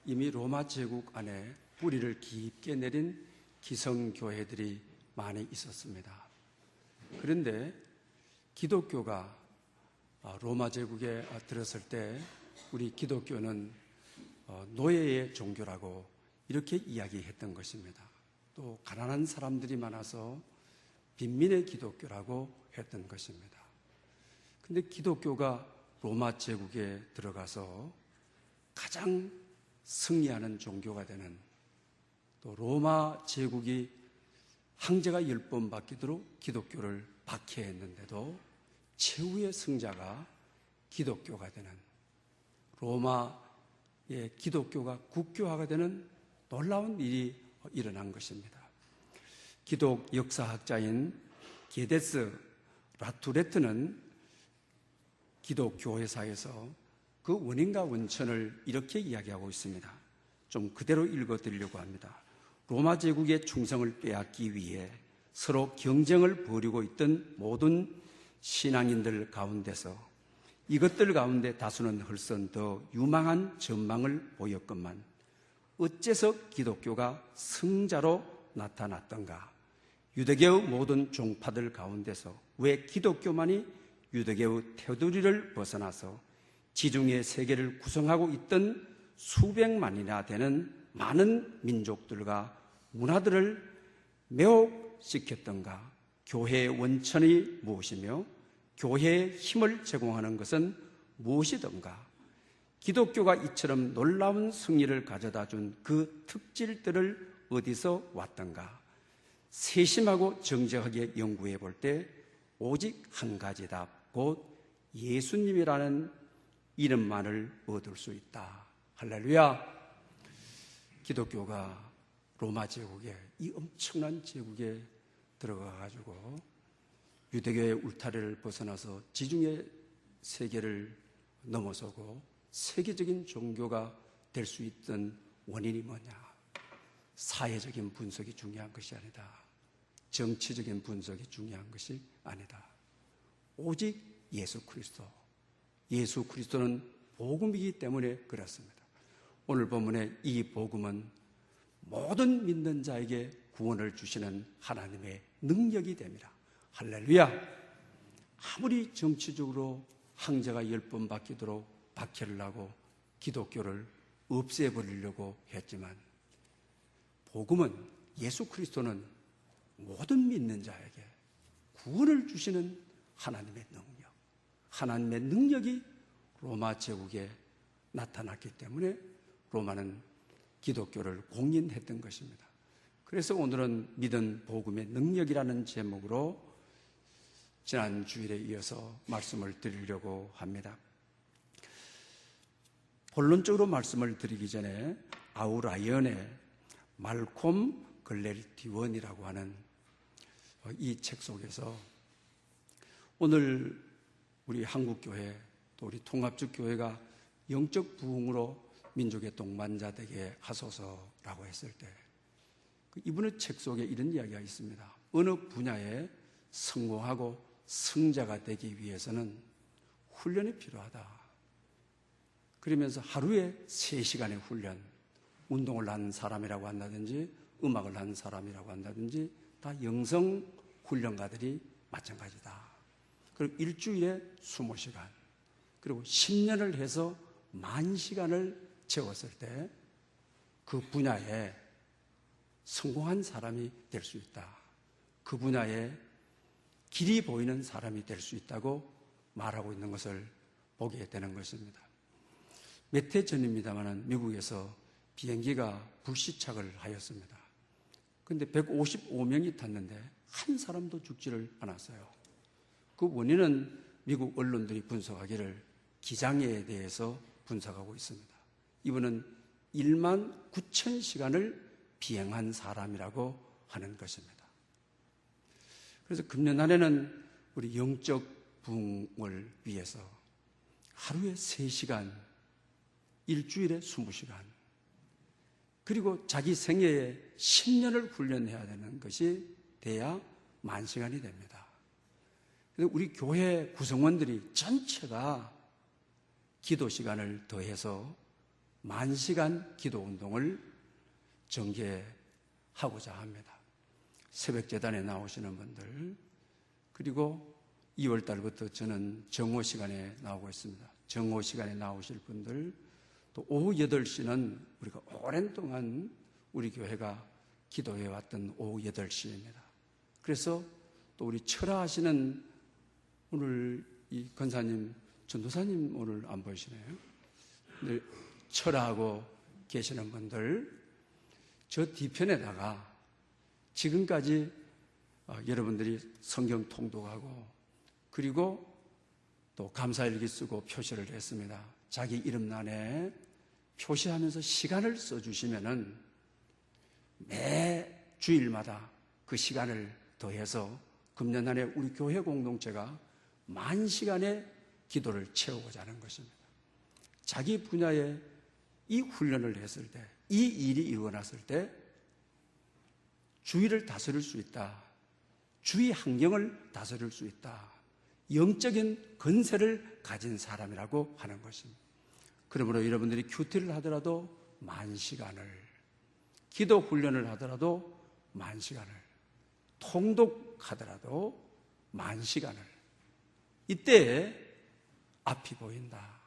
이미 로마 제국 안에 뿌리를 깊게 내린 기성교회들이 많이 있었습니다. 그런데 기독교가 로마 제국에 들었을 때 우리 기독교는 노예의 종교라고 이렇게 이야기했던 것입니다. 또 가난한 사람들이 많아서 빈민의 기독교라고 했던 것입니다. 그런데 기독교가 로마 제국에 들어가서 가장 승리하는 종교가 되는, 또 로마 제국이 황제가 10번 바뀌도록 기독교를 박해했는데도 최후의 승자가 기독교가 되는, 로마의 기독교가 국교화가 되는 놀라운 일이 일어난 것입니다. 기독 역사학자인 게데스 라투레트는 기독교회사에서 그 원인과 원천을 이렇게 이야기하고 있습니다. 좀 그대로 읽어드리려고 합니다. 로마 제국의 충성을 빼앗기 위해 서로 경쟁을 벌이고 있던 모든 신앙인들 가운데서 이것들 가운데 다수는 훨씬 더 유망한 전망을 보였건만 어째서 기독교가 승자로 나타났던가? 유대교의 모든 종파들 가운데서 왜 기독교만이 유대교의 테두리를 벗어나서 지중해 세계를 구성하고 있던 수백만이나 되는 많은 민족들과 문화들을 매혹시켰던가? 교회의 원천이 무엇이며 교회의 힘을 제공하는 것은 무엇이던가? 기독교가 이처럼 놀라운 승리를 가져다 준 그 특질들을 어디서 왔던가? 세심하고 정직하게 연구해 볼 때 오직 한 가지 답, 곧 예수님이라는 이름만을 얻을 수 있다. 할렐루야! 기독교가 로마 제국에, 이 엄청난 제국에 들어가가지고 유대교의 울타리를 벗어나서 지중해 세계를 넘어서고 세계적인 종교가 될 수 있던 원인이 뭐냐? 사회적인 분석이 중요한 것이 아니다. 정치적인 분석이 중요한 것이 아니다. 오직 예수 그리스도. 예수 그리스도는 복음이기 때문에 그렇습니다. 오늘 본문의 이 복음은 모든 믿는 자에게 구원을 주시는 하나님의 능력이 됩니다. 할렐루야! 아무리 정치적으로 황제가 10번 바뀌도록 박해를 하고 기독교를 없애버리려고 했지만 복음은, 예수 그리스도는 모든 믿는 자에게 구원을 주시는 하나님의 능력, 하나님의 능력이 로마 제국에 나타났기 때문에 로마는 기독교를 공인했던 것입니다. 그래서 오늘은 믿은 복음의 능력이라는 제목으로 지난 주일에 이어서 말씀을 드리려고 합니다. 본론적으로 말씀을 드리기 전에 아우라이언의 말콤 글래리티원이라고 하는 이 책 속에서 오늘 우리 한국교회 또 우리 통합적교회가 영적 부흥으로 민족의 동반자 되게 하소서라고 했을 때 이분의 책 속에 이런 이야기가 있습니다. 어느 분야에 성공하고 승자가 되기 위해서는 훈련이 필요하다. 그러면서 하루에 3시간의 훈련, 운동을 하는 사람이라고 한다든지 음악을 하는 사람이라고 한다든지 다 영성 훈련가들이 마찬가지다. 그리고 일주일에 20시간, 그리고 10년을 해서 10,000시간을 채웠을 때 그 분야에 성공한 사람이 될 수 있다. 그 분야에 길이 보이는 사람이 될 수 있다고 말하고 있는 것을 보게 되는 것입니다. 몇 해 전입니다만 미국에서 비행기가 불시착을 하였습니다. 그런데 155명이 탔는데 한 사람도 죽지를 않았어요. 그 원인은 미국 언론들이 분석하기를 기장애에 대해서 분석하고 있습니다. 이분은 19,000시간을 비행한 사람이라고 하는 것입니다. 그래서 금년 안에는 우리 영적 부흥을 위해서 하루에 3시간, 일주일에 20시간, 그리고 자기 생애에 10년을 훈련해야 되는 것이 돼야 10,000시간이 됩니다. 그래서 우리 교회 구성원들이 전체가 기도 시간을 더해서 만시간 기도 운동을 전개하고자 합니다. 새벽재단에 나오시는 분들, 그리고 2월 달부터 저는 정오 시간에 나오고 있습니다. 정오 시간에 나오실 분들, 또 오후 8시는 우리가 오랜 동안 우리 교회가 기도해 왔던 오후 8시입니다. 그래서 또 우리 철화하시는 오늘 이 권사님, 전도사님 오늘 안 보이시네요. 늘 철화하고 계시는 분들, 저 뒤편에다가 지금까지 여러분들이 성경 통독하고 그리고 또 감사일기 쓰고 표시를 했습니다. 자기 이름란에 표시하면서 시간을 써주시면은 매 주일마다 그 시간을 더해서 금년 안에 우리 교회 공동체가 10,000시간의 기도를 채우고자 하는 것입니다. 자기 분야에 이 훈련을 했을 때, 이 일이 일어났을 때 주위를 다스릴 수 있다. 주위 환경을 다스릴 수 있다. 영적인 건세를 가진 사람이라고 하는 것입니다. 그러므로 여러분들이 큐티를 하더라도 10,000시간을, 기도 훈련을 하더라도 10,000시간을, 통독하더라도 10,000시간을, 이때에 앞이 보인다.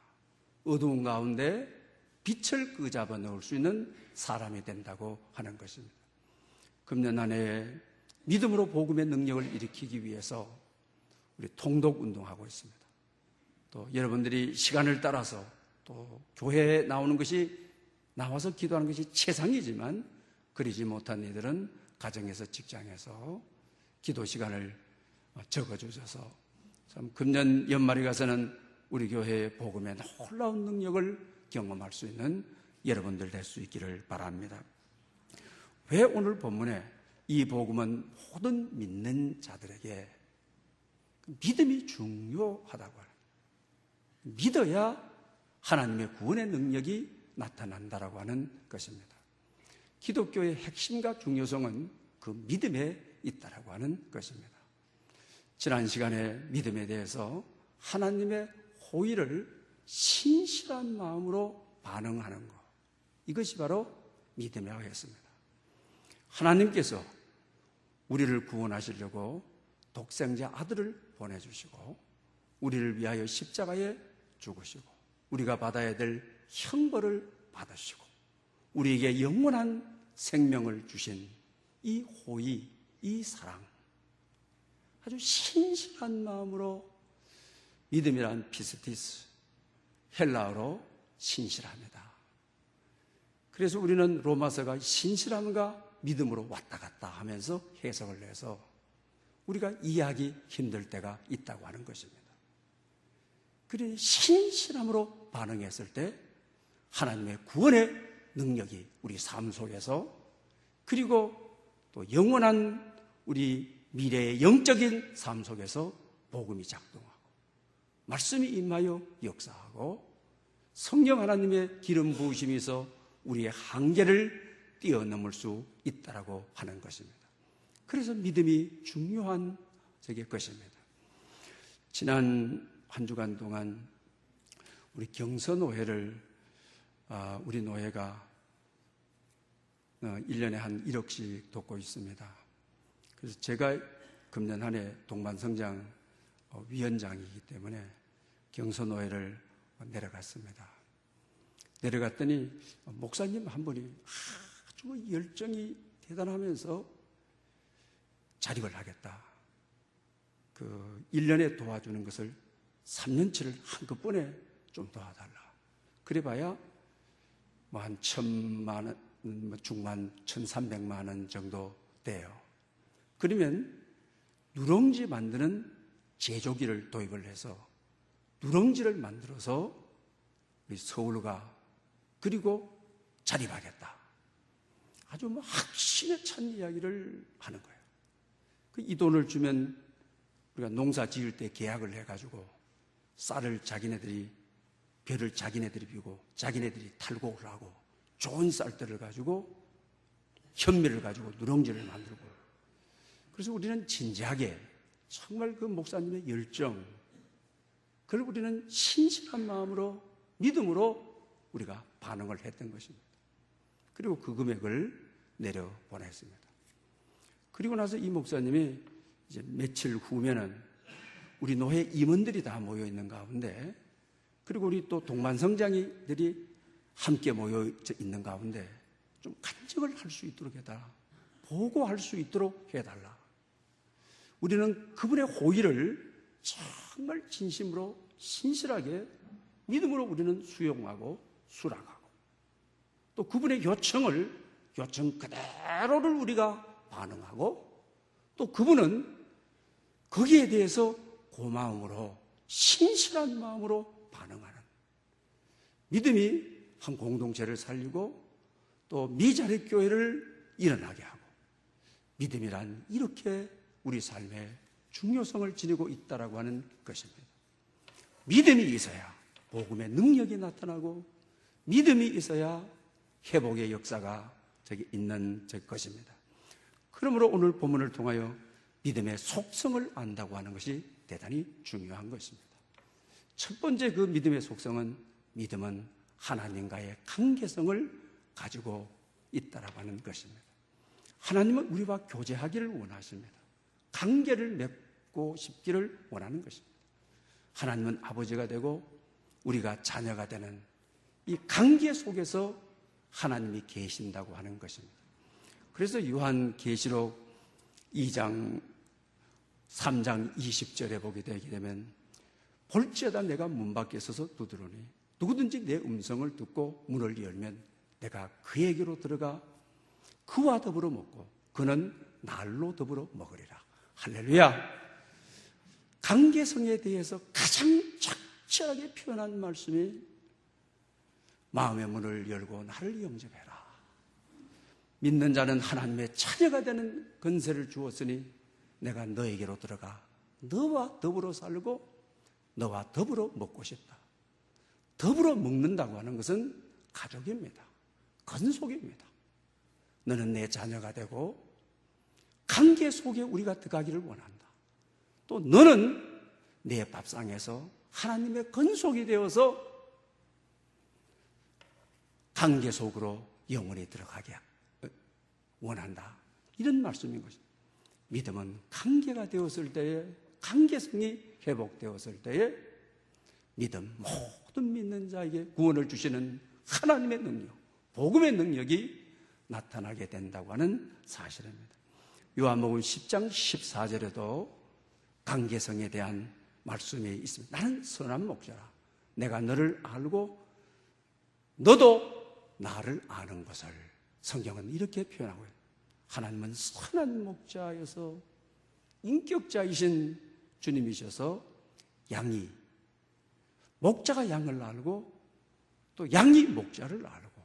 어두운 가운데 빛을 끄잡아 넣을 수 있는 사람이 된다고 하는 것입니다. 금년 한 해에 믿음으로 복음의 능력을 일으키기 위해서 우리 통독 운동하고 있습니다. 또 여러분들이 시간을 따라서 또 교회에 나오는 것이, 나와서 기도하는 것이 최상이지만 그러지 못한 이들은 가정에서, 직장에서 기도 시간을 적어주셔서 참 금년 연말에 가서는 우리 교회의 복음의 놀라운 능력을 경험할 수 있는 여러분들 될 수 있기를 바랍니다. 왜 오늘 본문에 이 복음은 모든 믿는 자들에게 믿음이 중요하다고 하는, 믿어야 하나님의 구원의 능력이 나타난다라고 하는 것입니다. 기독교의 핵심과 중요성은 그 믿음에 있다라고 하는 것입니다. 지난 시간에 믿음에 대해서 하나님의 호의를 신실한 마음으로 반응하는 것, 이것이 바로 믿음이라고 했습니다. 하나님께서 우리를 구원하시려고 독생자 아들을 보내주시고 우리를 위하여 십자가에 죽으시고 우리가 받아야 될 형벌을 받으시고 우리에게 영원한 생명을 주신 이 호의, 이 사랑, 아주 신실한 마음으로, 믿음이란 피스티스, 헬라어로 신실합니다. 그래서 우리는 로마서가 신실함과 믿음으로 왔다 갔다 하면서 해석을 해서 우리가 이해하기 힘들 때가 있다고 하는 것입니다. 그러니 신실함으로 반응했을 때 하나님의 구원의 능력이 우리 삶 속에서, 그리고 또 영원한 우리 미래의 영적인 삶 속에서 복음이 작동하고 말씀이 임하여 역사하고 성령 하나님의 기름 부으심이 있어 우리의 한계를 뛰어넘을 수 있다라고 하는 것입니다. 그래서 믿음이 중요한 것입니다. 지난 한 주간 동안 우리 경서노회를 우리 노회가 1년에 한 1억씩 돕고 있습니다. 그래서 제가 금년 한 해 동반성장 위원장이기 때문에 경서노회를 내려갔습니다. 내려갔더니 목사님 한 분이 아주 열정이 대단하면서 자립을 하겠다. 그 1년에 도와주는 것을 3년치를 한꺼번에 좀 도와달라. 그래봐야 뭐 한 1,000만 원, 중반 1,300만 원 정도 돼요. 그러면 누렁지 만드는 제조기를 도입을 해서 누렁지를 만들어서 우리 서울가 그리고 자립하겠다. 아주 뭐 확신에 찬 이야기를 하는 거예요. 이 돈을 주면 우리가 농사 지을 때 계약을 해가지고 쌀을 자기네들이, 벼를 자기네들이 비고 자기네들이 탈곡을 하고 좋은 쌀들을 가지고 현미를 가지고 누렁지를 만들고, 그래서 우리는 진지하게 정말 그 목사님의 열정, 그걸 우리는 신실한 마음으로 믿음으로 우리가 반응을 했던 것입니다. 그리고 그 금액을 내려보냈습니다. 그리고 나서 이 목사님이 이제 며칠 후면은 우리 노회 임원들이 다 모여 있는 가운데, 그리고 우리 또 동반성장이들이 함께 모여 있는 가운데 좀 간증을 할 수 있도록 해달라, 보고할 수 있도록 해달라. 우리는 그분의 호의를 정말 진심으로 신실하게 믿음으로 우리는 수용하고 수락하고, 또 그분의 요청 그대로를 우리가 반응하고, 또 그분은 거기에 대해서 고마움으로 신실한 마음으로 반응하는 믿음이 한 공동체를 살리고 또 미자립 교회를 일어나게 하고, 믿음이란 이렇게 우리 삶의 중요성을 지니고 있다라고 하는 것입니다. 믿음이 있어야 복음의 능력이 나타나고, 믿음이 있어야 회복의 역사가 저기 있는 것입니다. 그러므로 오늘 본문을 통하여 믿음의 속성을 안다고 하는 것이 대단히 중요한 것입니다. 첫 번째 그 믿음의 속성은, 믿음은 하나님과의 관계성을 가지고 있다라고 하는 것입니다. 하나님은 우리와 교제하기를 원하십니다. 관계를 맺고 싶기를 원하는 것입니다. 하나님은 아버지가 되고 우리가 자녀가 되는 이 관계 속에서 하나님이 계신다고 하는 것입니다. 그래서 요한계시록 2장 3장 20절에 보게 되게 되면, 볼지어다 내가 문 밖에 서서 두드리니 누구든지 내 음성을 듣고 문을 열면 내가 그에게로 들어가 그와 더불어 먹고 그는 날로 더불어 먹으리라. 할렐루야. 관계성에 대해서 가장 적절하게 표현한 말씀이, 마음의 문을 열고 나를 영접해라. 믿는 자는 하나님의 자녀가 되는 권세를 주었으니 내가 너에게로 들어가 너와 더불어 살고 너와 더불어 먹고 싶다. 더불어 먹는다고 하는 것은 가족입니다. 건속입니다. 너는 내 자녀가 되고 관계 속에 우리가 들어가기를 원한다. 또 너는 내 밥상에서 하나님의 건속이 되어서 관계 속으로 영원히 들어가게 원한다. 이런 말씀인 것입니다. 믿음은 관계가 되었을 때에, 관계성이 회복되었을 때에 믿음, 모든 믿는 자에게 구원을 주시는 하나님의 능력, 복음의 능력이 나타나게 된다고 하는 사실입니다. 요한복음 10장 14절에도 관계성에 대한 말씀이 있습니다. 나는 선한 목자라. 내가 너를 알고 너도 나를 아는 것을 성경은 이렇게 표현하고 있습니다. 하나님은 선한 목자여서 인격자이신 주님이셔서 양이, 목자가 양을 알고 또 양이 목자를 알고,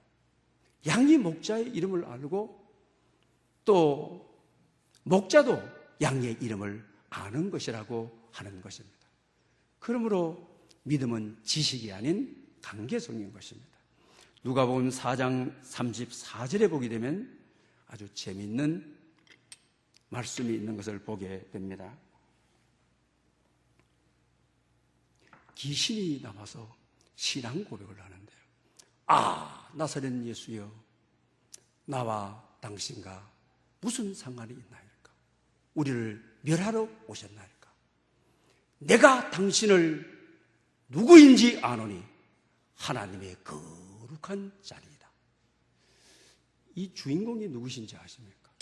양이 목자의 이름을 알고 또 목자도 양의 이름을 아는 것이라고 하는 것입니다. 그러므로 믿음은 지식이 아닌 관계성인 것입니다. 누가복음 4장 34절에 보게 되면 아주 재미있는 말씀이 있는 것을 보게 됩니다. 귀신이 남아서 신앙 고백을 하는데요. 아, 나사렛 예수여, 나와 당신과 무슨 상관이 있나이까? 우리를 멸하러 오셨나이까? 내가 당신을 누구인지 아노니 하나님의 거룩한 자리이다. 이 주인공이 누구신지 아십니까?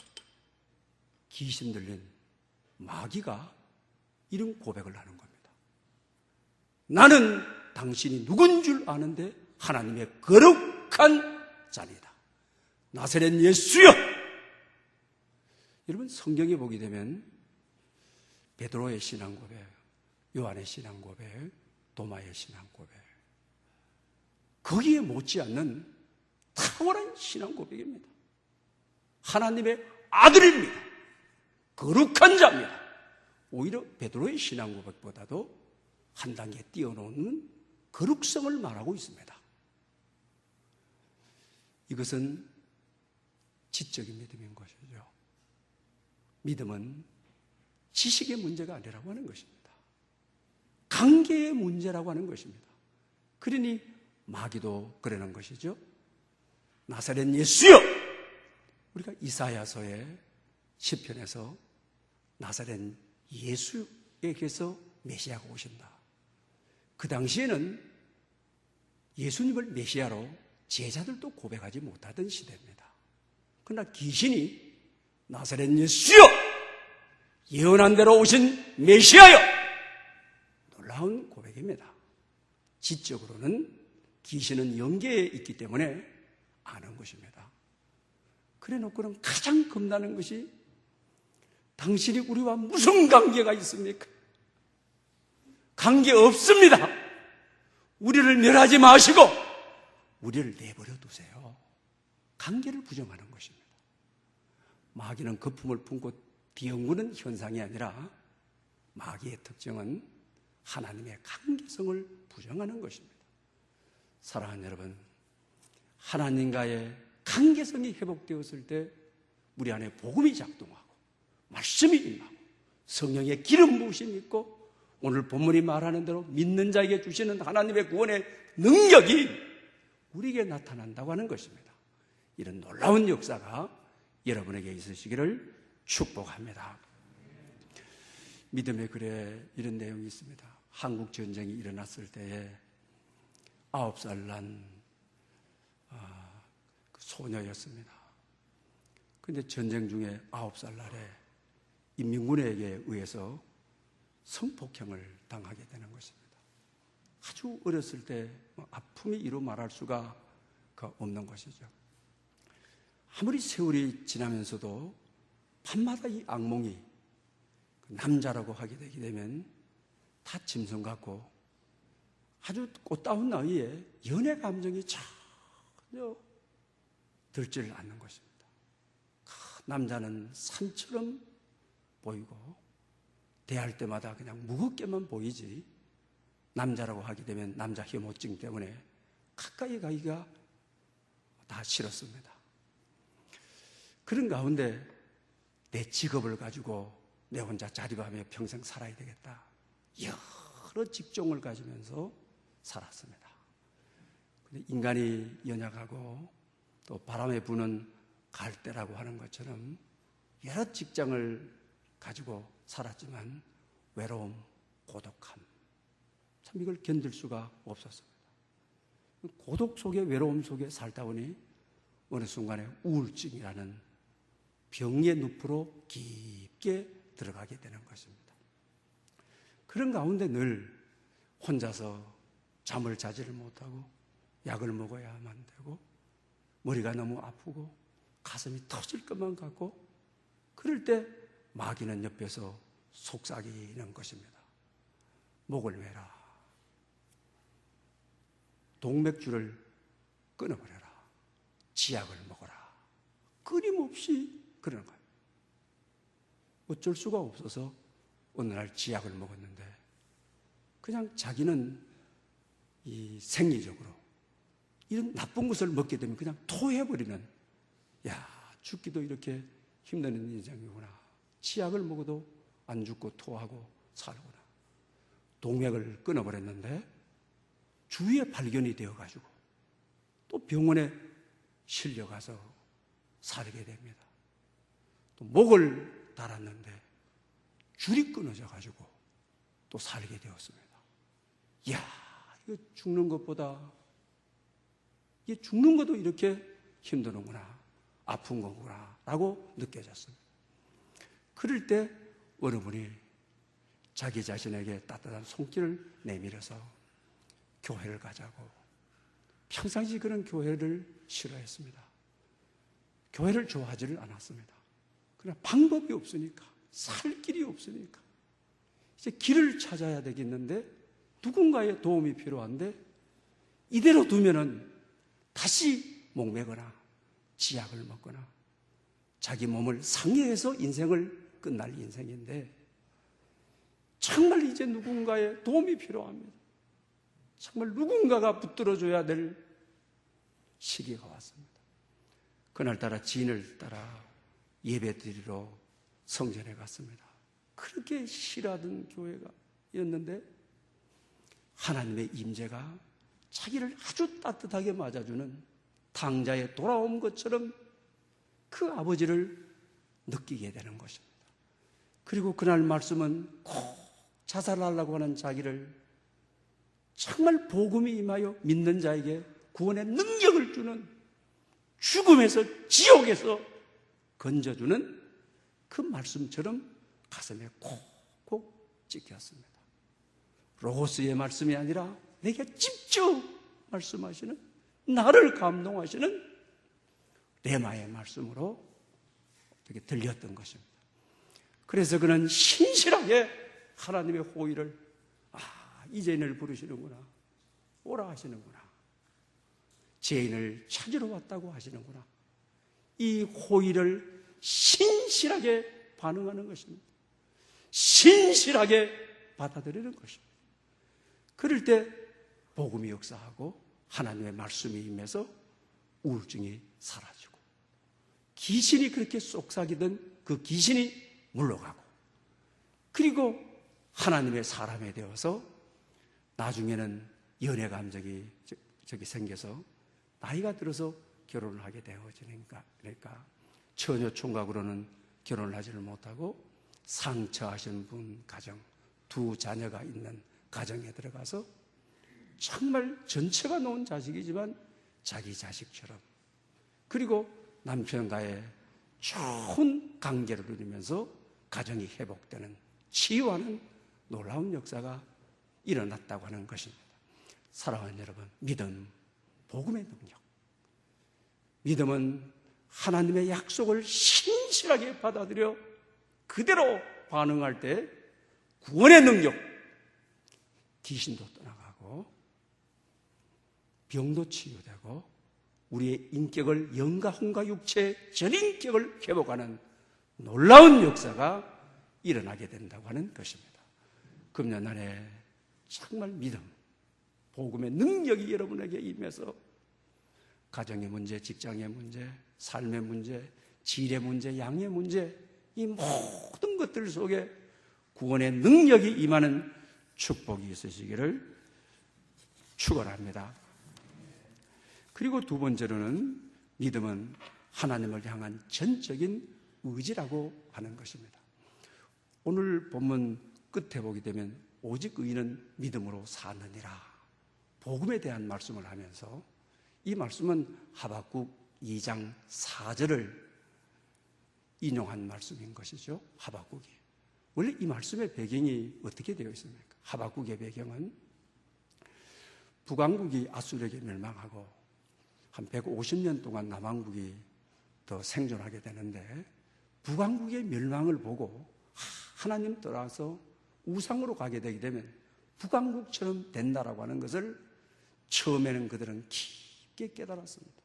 귀신 들린 마귀가 이런 고백을 하는 겁니다. 나는 당신이 누군 줄 아는데 하나님의 거룩한 자리이다. 나사렛 예수여! 여러분, 성경에 보게 되면 베드로의 신앙 고백, 요한의 신앙 고백, 도마의 신앙 고백, 거기에 못지않는 탁월한 신앙 고백입니다. 하나님의 아들입니다. 거룩한 자입니다. 오히려 베드로의 신앙 고백보다도 한 단계 뛰어넘는 거룩성을 말하고 있습니다. 이것은 지적인 믿음인 것이죠. 믿음은 지식의 문제가 아니라고 하는 것입니다. 관계의 문제라고 하는 것입니다. 그러니 마귀도 그러는 것이죠. 나사렛 예수여! 우리가 이사야서의 시편에서 나사렛 예수에게서 메시아가 오신다. 그 당시에는 예수님을 메시아로 제자들도 고백하지 못하던 시대입니다. 그러나 귀신이 나사렛 예수여! 예언한 대로 오신 메시아여! 놀라운 고백입니다. 지적으로는 귀신은 영계에 있기 때문에 아는 것입니다. 그래 놓고는 가장 겁나는 것이 당신이 우리와 무슨 관계가 있습니까? 관계 없습니다. 우리를 멸하지 마시고 우리를 내버려 두세요. 관계를 부정하는 것입니다. 마귀는 거품을 품고 뒤엉구는 현상이 아니라 마귀의 특징은 하나님의 관계성을 부정하는 것입니다. 사랑하는 여러분, 하나님과의 관계성이 회복되었을 때 우리 안에 복음이 작동하고 말씀이 임하고 성령의 기름 부으심이 있고 오늘 본문이 말하는 대로 믿는 자에게 주시는 하나님의 구원의 능력이 우리에게 나타난다고 하는 것입니다. 이런 놀라운 역사가 여러분에게 있으시기를 축복합니다. 믿음의 글에 이런 내용이 있습니다. 한국 전쟁이 일어났을 때에 9살 난 소녀였습니다. 그런데 전쟁 중에 9살 날에 인민군에게 의해서 성폭행을 당하게 되는 것입니다. 아주 어렸을 때 아픔이 이루 말할 수가 없는 것이죠. 아무리 세월이 지나면서도 밤마다 이 악몽이 남자라고 하게 되게 되면 다 짐승 같고 아주 꽃다운 나이에 연애 감정이 전혀 들지를 않는 것입니다. 남자는 산처럼 보이고 대할 때마다 그냥 무겁게만 보이지 남자라고 하게 되면 남자 혐오증 때문에 가까이 가기가 다 싫었습니다. 그런 가운데 내 직업을 가지고 내 혼자 자립하며 평생 살아야 되겠다. 여러 직종을 가지면서 살았습니다. 근데 인간이 연약하고 또 바람에 부는 갈대라고 하는 것처럼 여러 직장을 가지고 살았지만 외로움, 고독함, 참 이걸 견딜 수가 없었습니다. 고독 속에 외로움 속에 살다 보니 어느 순간에 우울증이라는 병의 늪으로 깊게 들어가게 되는 것입니다. 그런 가운데 늘 혼자서 잠을 자지를 못하고 약을 먹어야만 되고 머리가 너무 아프고 가슴이 터질 것만 같고 그럴 때 마귀는 옆에서 속삭이는 것입니다. 목을 매라. 동맥줄을 끊어버려라. 지약을 먹어라. 끊임없이 그러는 거예요. 어쩔 수가 없어서 어느 날 지약을 먹었는데 그냥 자기는 이 생리적으로 이런 나쁜 것을 먹게 되면 그냥 토해버리는, 야, 죽기도 이렇게 힘든 인생이구나. 치약을 먹어도 안 죽고 토하고 살구나. 동맥을 끊어버렸는데 주위에 발견이 되어가지고 또 병원에 실려가서 살게 됩니다. 또 목을 달았는데 줄이 끊어져가지고 또 살게 되었습니다. 이야, 이거 죽는 것보다 이게 죽는 것도 이렇게 힘드는구나, 아픈 거구나 라고 느껴졌습니다. 그럴 때 어느 분이 자기 자신에게 따뜻한 손길을 내밀어서 교회를 가자고. 평상시 그런 교회를 싫어했습니다. 교회를 좋아하지를 않았습니다. 그러나 방법이 없으니까, 살 길이 없으니까 이제 길을 찾아야 되겠는데 누군가의 도움이 필요한데 이대로 두면은 다시 목매거나 지약을 먹거나 자기 몸을 상해해서 인생을 끝날 인생인데 정말 이제 누군가의 도움이 필요합니다. 정말 누군가가 붙들어줘야 될 시기가 왔습니다. 그날따라 지인을 따라 예배드리러 성전에 갔습니다. 그렇게 싫어하던 교회가 였는데 하나님의 임재가 자기를 아주 따뜻하게 맞아주는 탕자의 돌아온 것처럼 그 아버지를 느끼게 되는 것입니다. 그리고 그날 말씀은 꼭 자살하려고 하는 자기를 정말 복음이 임하여 믿는 자에게 구원의 능력을 주는, 죽음에서 지옥에서 건져주는 그 말씀처럼 가슴에 콕콕 찍혔습니다. 로고스의 말씀이 아니라 내게 직접 말씀하시는, 나를 감동하시는 레마의 말씀으로 이렇게 들렸던 것입니다. 그래서 그는 신실하게 하나님의 호의를, 이제인을 부르시는구나, 오라 하시는구나, 죄인을 찾으러 왔다고 하시는구나, 이 호의를 신실하게 반응하는 것입니다. 신실하게 받아들이는 것입니다. 그럴 때 복음이 역사하고 하나님의 말씀이 임해서 우울증이 사라지고, 귀신이 그렇게 속삭이던 그 귀신이 물러가고, 그리고 하나님의 사람이 되어서 나중에는 연애 감정이 생겨서 나이가 들어서 결혼을 하게 되어지니까, 그러니까 처녀 총각으로는 결혼을 하지를 못하고 상처하신 분 가정, 두 자녀가 있는 가정에 들어가서 정말 전체가 놓은 자식이지만 자기 자식처럼, 그리고 남편과의 좋은 관계를 누리면서 가정이 회복되는, 치유하는 놀라운 역사가 일어났다고 하는 것입니다. 사랑하는 여러분, 믿음, 복음의 능력. 믿음은 하나님의 약속을 신실하게 받아들여 그대로 반응할 때 구원의 능력, 귀신도 떠나가고 병도 치유되고 우리의 인격을, 영과 혼과 육체의 전인격을 회복하는 놀라운 역사가 일어나게 된다고 하는 것입니다. 금년날에 정말 믿음, 복음의 능력이 여러분에게 임해서 가정의 문제, 직장의 문제, 삶의 문제, 질의 문제, 양의 문제, 이 모든 것들 속에 구원의 능력이 임하는 축복이 있으시기를 축원합니다. 그리고 두 번째로는 믿음은 하나님을 향한 전적인 의지라고 하는 것입니다. 오늘 본문 끝에 보게 되면 오직 의인은 믿음으로 사느니라, 복음에 대한 말씀을 하면서, 이 말씀은 하박국 2장 4절을 인용한 말씀인 것이죠. 하박국이. 원래 이 말씀의 배경이 어떻게 되어 있습니까? 하박국의 배경은 북왕국이 아수르에게 멸망하고 한 150년 동안 남왕국이 더 생존하게 되는데, 북왕국의 멸망을 보고 하나님 떠나서 우상으로 가게 되게 되면 북왕국처럼 된다라고 하는 것을 처음에는 그들은 깊게 깨달았습니다.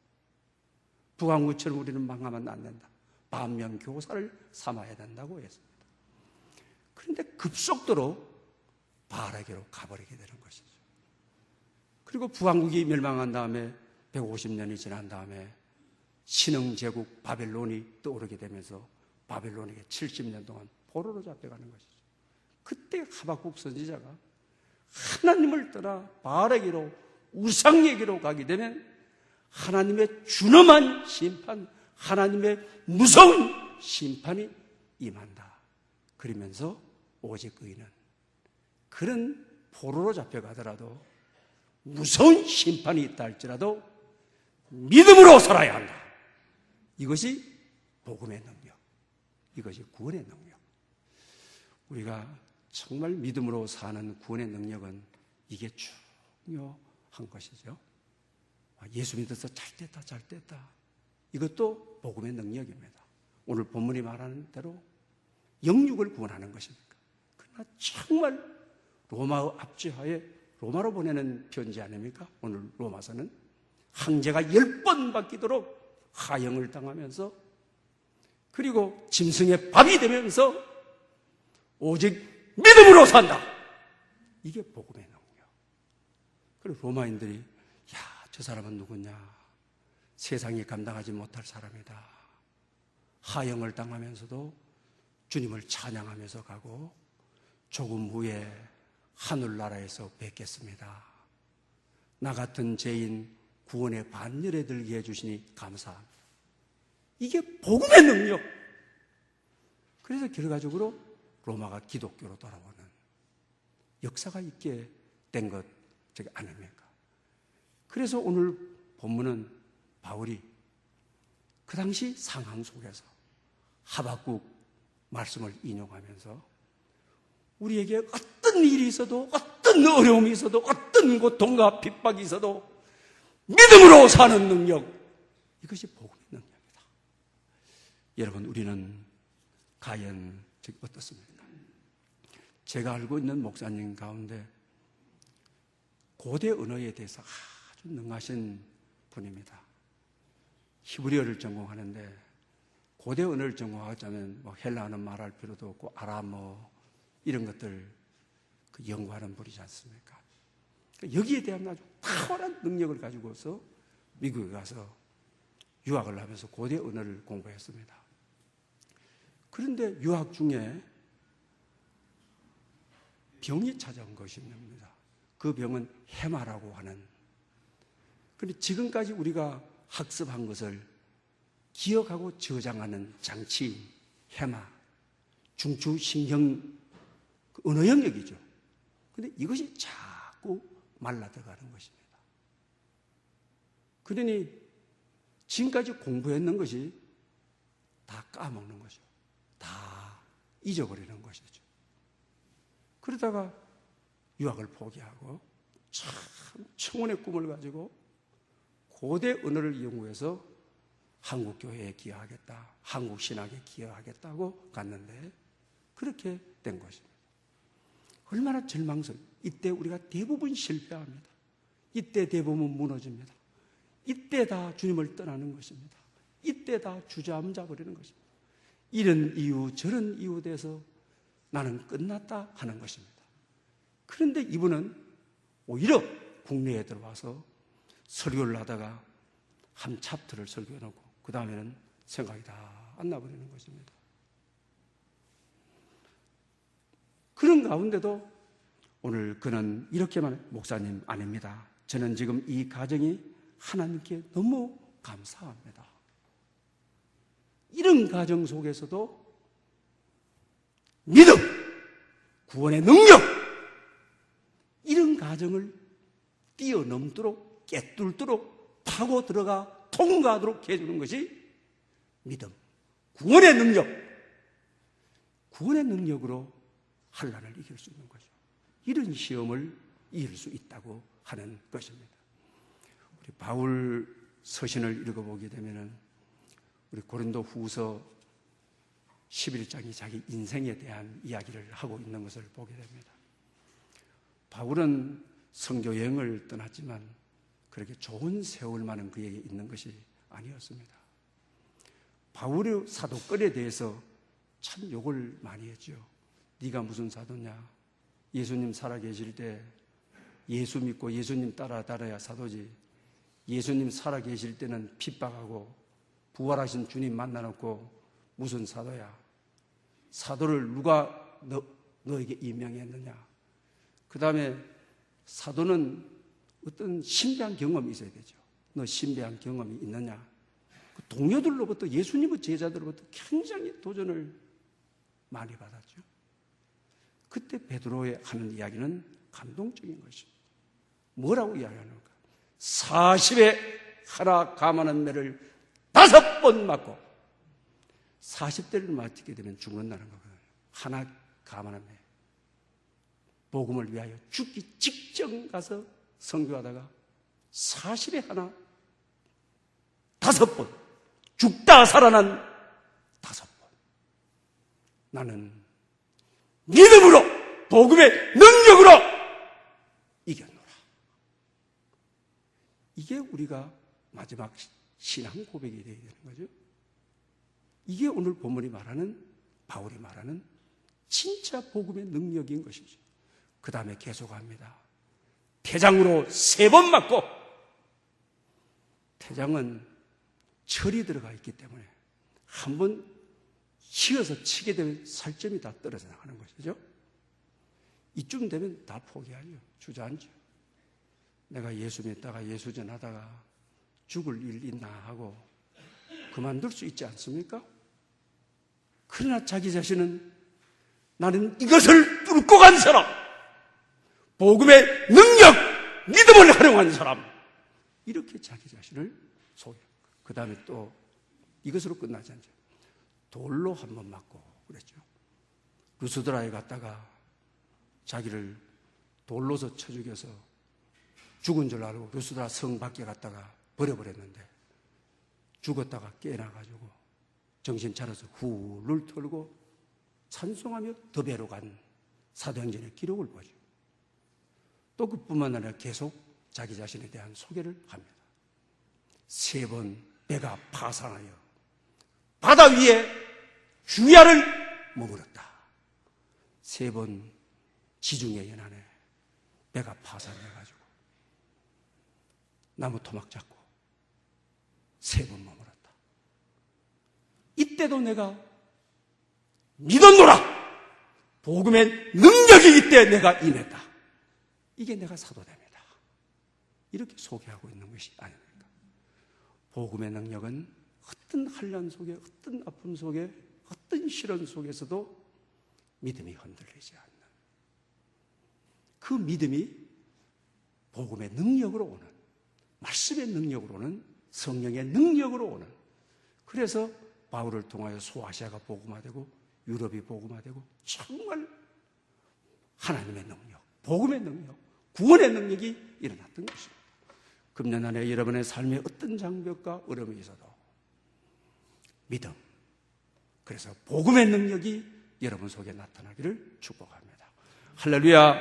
북왕국처럼 우리는 망하면 안 된다, 반면 교사를 삼아야 된다고 했습니다. 그런데 급속도로 바알에게로 가버리게 되는 것이죠. 그리고 북왕국이 멸망한 다음에 150년이 지난 다음에 신흥제국 바벨론이 떠오르게 되면서 바벨론에게 70년 동안 포로로 잡혀가는 것이죠. 그때 하박국 선지자가 하나님을 떠나 바알에게로, 우상에게로 가게 되면 하나님의 준엄한 심판, 하나님의 무서운 심판이 임한다. 그러면서 오직 의인은 그런 포로로 잡혀가더라도, 무서운 심판이 있다 할지라도 믿음으로 살아야 한다. 이것이 복음의 능력, 이것이 구원의 능력. 우리가 정말 믿음으로 사는 구원의 능력은 이게 중요한 것이죠. 예수 믿어서 잘 됐다. 이것도 복음의 능력입니다. 오늘 본문이 말하는 대로 영육을 구원하는 것입니까? 그러나 정말 로마의 압제하에 로마로 보내는 편지 아닙니까? 오늘 로마서는 황제가 10번 바뀌도록 하형을 당하면서, 그리고 짐승의 밥이 되면서 오직 믿음으로 산다. 이게 복음의 능력. 그리고 로마인들이, 저 사람은 누구냐? 세상이 감당하지 못할 사람이다. 하형을 당하면서도 주님을 찬양하면서 가고, 조금 후에 하늘나라에서 뵙겠습니다. 나 같은 죄인 구원의 반열에 들게 해주시니 감사합니다. 이게 복음의 능력. 그래서 결과적으로 로마가 기독교로 돌아오는 역사가 있게 된 것 아닙니까? 그래서 오늘 본문은 바울이 그 당시 상황 속에서 하박국 말씀을 인용하면서 우리에게 어떤 일이 있어도, 어떤 어려움이 있어도, 어떤 고통과 핍박이 있어도 믿음으로 사는 능력, 이것이 복음의 능력이다. 여러분, 우리는 과연 어떻습니까? 제가 알고 있는 목사님 가운데 고대 언어에 대해서 아주 능하신 분입니다. 히브리어를 전공하는데 고대 언어를 전공하자면 헬라어는 말할 필요도 없고 아람어 이런 것들 연구하는 분이지 않습니까? 여기에 대한 아주 탁월한 능력을 가지고서 미국에 가서 유학을 하면서 고대 언어를 공부했습니다. 그런데 유학 중에 병이 찾아온 것이 있습니다. 그 병은 해마라고 하는. 그런데 지금까지 우리가 학습한 것을 기억하고 저장하는 장치, 해마, 중추신경 언어 영역이죠. 그런데 이것이 자꾸 말라들어가는 것입니다. 그러니 지금까지 공부했는 것이 다 까먹는 거죠. 다 잊어버리는 것이죠. 그러다가 유학을 포기하고 참 청혼의 꿈을 가지고 고대 언어를 연구해서 한국 교회에 기여하겠다, 한국 신학에 기여하겠다고 갔는데 그렇게 된 것입니다. 얼마나 절망스러워. 이때 우리가 대부분 실패합니다. 이때 대부분 무너집니다. 이때 다 주님을 떠나는 것입니다. 이때 다 주저앉아 버리는 것입니다. 이런 이유 저런 이유 돼서 나는 끝났다 하는 것입니다. 그런데 이분은 오히려 국내에 들어와서 설교를 하다가 한 챕터를 설교해놓고 그 다음에는 생각이 다 안 나버리는 것입니다. 그런 가운데도 오늘 그는 이렇게만, 목사님 아닙니다. 저는 지금 이 가정이 하나님께 너무 감사합니다. 이런 가정 속에서도 믿음, 구원의 능력, 이런 가정을 뛰어넘도록, 깨뚫도록, 파고 들어가 통과하도록 해주는 것이 믿음, 구원의 능력. 구원의 능력으로 환난을 이길 수 있는 거죠. 이런 시험을 이길 수 있다고 하는 것입니다. 우리 바울 서신을 읽어보게 되면은 우리 고린도 후서 11장이 자기 인생에 대한 이야기를 하고 있는 것을 보게 됩니다. 바울은 선교 여행을 떠났지만 그렇게 좋은 세월만은 그에게 있는 것이 아니었습니다. 바울의 사도권에 대해서 참 욕을 많이 했죠. 네가 무슨 사도냐? 예수님 살아계실 때 예수 믿고 예수님 따라야 사도지. 예수님 살아계실 때는 핍박하고 부활하신 주님 만나놓고 무슨 사도야? 사도를 누가 너에게 임명했느냐? 그 다음에 사도는 어떤 신비한 경험이 있어야 되죠. 너 신비한 경험이 있느냐? 그 동료들로부터, 예수님의 제자들로부터 굉장히 도전을 많이 받았죠. 그때 베드로의 하는 이야기는 감동적인 것입니다. 뭐라고 이야기하는가? 40에 하나 감하는 매를 5번 맞고 40대를 맞게 되면 죽는다는 거거든요. 하나 감하는 매. 복음을 위하여 죽기 직전 가서 선교하다가 40에 하나 5번 죽다 살아난 5번. 나는 믿음으로 복음의 능력으로 이겼노라. 이게 우리가 마지막 신앙 고백이 되어야 되는 거죠. 이게 오늘 본문이 말하는, 바울이 말하는 진짜 복음의 능력인 것이죠. 그 다음에 계속합니다. 태장으로 3번 맞고, 태장은 철이 들어가 있기 때문에 한번 휘어서 치게 되면 살점이 다 떨어져 나가는 것이죠. 이쯤 되면 다 포기하죠. 주저앉죠. 내가 예수 믿다가 예수 전하다가 죽을 일 있나 하고 그만둘 수 있지 않습니까? 그러나 자기 자신은 나는 이것을 뚫고 간 사람, 복음의 능력, 믿음을 활용한 사람, 이렇게 자기 자신을 소개해요. 그 다음에 또 이것으로 끝나지 않죠. 돌로 한 번 맞고 그랬죠. 루스드라에 갔다가 자기를 돌로서 쳐 죽여서 죽은 줄 알고 루스드라 성 밖에 갔다가 버려버렸는데 죽었다가 깨어나가지고 정신 차려서 훌을 털고 찬송하며 더베로 간 사도행전의 기록을 보죠. 또 그뿐만 아니라 계속 자기 자신에 대한 소개를 합니다. 3번 배가 파산하여 바다 위에 주야를 머물렀다. 3번 지중해 연안에 배가 파산해가지고 나무 토막 잡고 3번 머물렀다. 이때도 내가 믿었노라. 복음의 능력이 이때 내가 임했다. 이게 내가 사도됩니다. 이렇게 소개하고 있는 것이 아닙니까? 복음의 능력은 어떤 환난 속에, 어떤 아픔 속에, 어떤 시련 속에서도 믿음이 흔들리지 않는 그 믿음이 복음의 능력으로 오는, 말씀의 능력으로 오는, 성령의 능력으로 오는, 그래서 바울을 통하여 소아시아가 복음화되고 유럽이 복음화되고 정말 하나님의 능력, 복음의 능력, 구원의 능력이 일어났던 것입니다. 금년 안에 여러분의 삶에 어떤 장벽과 어려움이 있어도 믿음, 그래서 복음의 능력이 여러분 속에 나타나기를 축복합니다. 할렐루야.